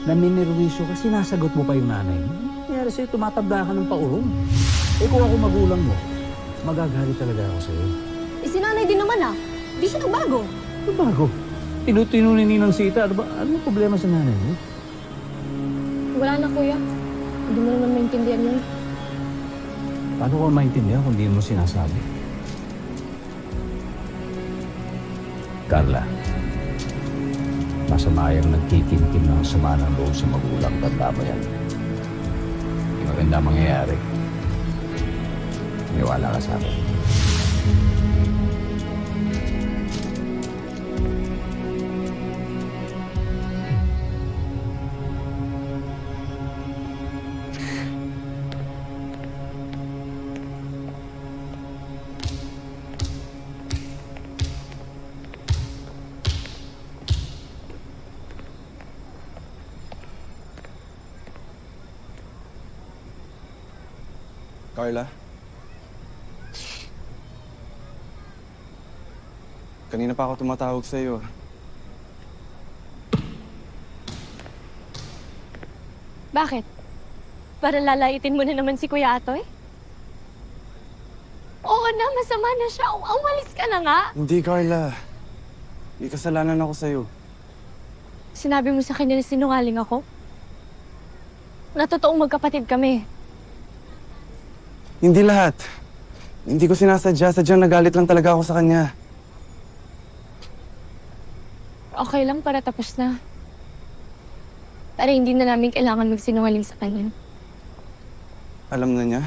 naminerwisyo ka, sinasagot mo pa yung nanay mo. Nangyari sa'yo, tumatabla ka ng paurong. Eh kung ako magulang mo, magagalit talaga ako sa'yo. Eh si nanay din naman ah. Di siya nagbago. Ano bago? Tinunin ng sita. Ano problema sa nanay mo? Wala na kuya. Hindi mo naman maintindihan yun. Paano ko maintindihan kung di mo sinasabi? Carla, masama yung nagkikimkim ng sama ng loob sa magulang. Tanda mo yan. Hindi maganda mangyayari. Maniwala ka sa akin. Carla? Kanina pa ako tumatawag sa'yo. Bakit? Para lalaitin mo na naman si Kuya Atoy? Oo na, masama na siya. Umalis ka na nga. Hindi, Carla. May kasalanan ako sa'yo. Sinabi mo sa kanya na sinungaling ako? Na totoong magkapatid kami. Hindi lahat. Hindi ko sinasadya. Sadyang nagalit lang talaga ako sa kanya. Okay lang para tapos na. Para hindi na namin kailangan magsinungaling sa kanya. Alam na niya.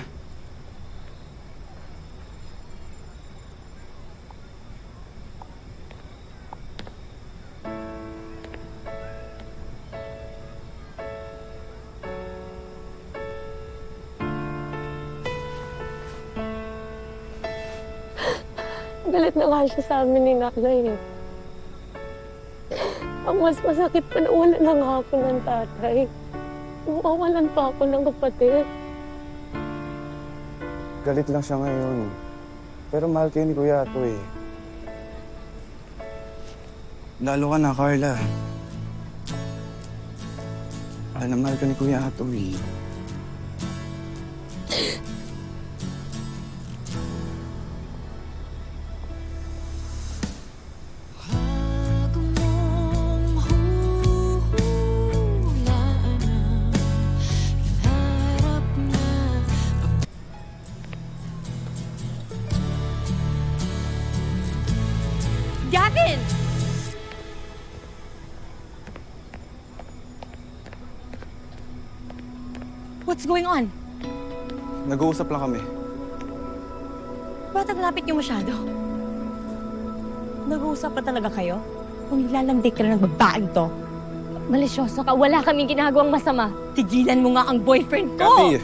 Galit na nga siya sa amin ni nanay. Ang mas masakit pa na wala na nga ako ng tatay. Mawawalan pa ako ng kapatid. Galit lang siya ngayon. Pero mahal kayo ni Kuya Atoy. Lalo ka na, Carla. Mahal na mahal ka ni Kuya Atoy. Gavin! What's going on? Nag-uusap lang kami. Ba't ang lapit niyo masyado? Nag-uusap pa talaga kayo? Kung nilalandi ka na ng babaeng to, Malisyoso ka. Wala kaming ginagawang masama. tigilan mo nga ang boyfriend ko! Kathy,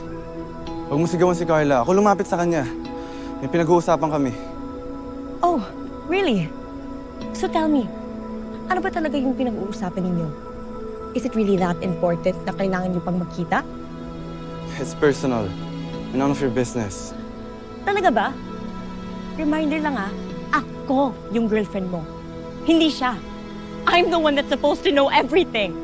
huwag mo sigawan si Carla. Ako lumapit sa kanya. May pinag-uusapan kami. Oh, really? So tell me, ano ba talaga yung pinag-uusapan ninyo? Is it really that important na kailangan niyo pang magkita? It's personal. And none of your business. Talaga ba? Reminder lang ako yung girlfriend mo. Hindi siya. I'm the one that's supposed to know everything.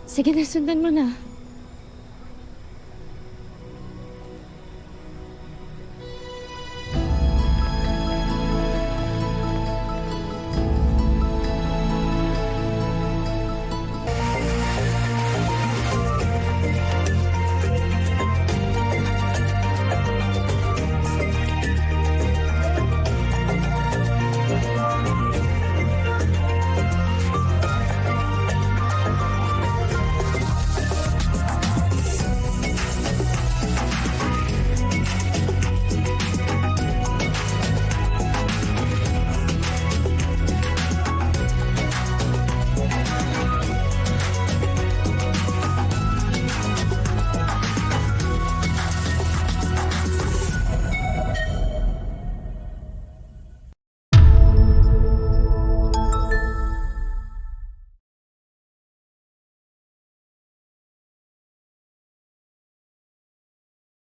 Sige na, sundan mo na.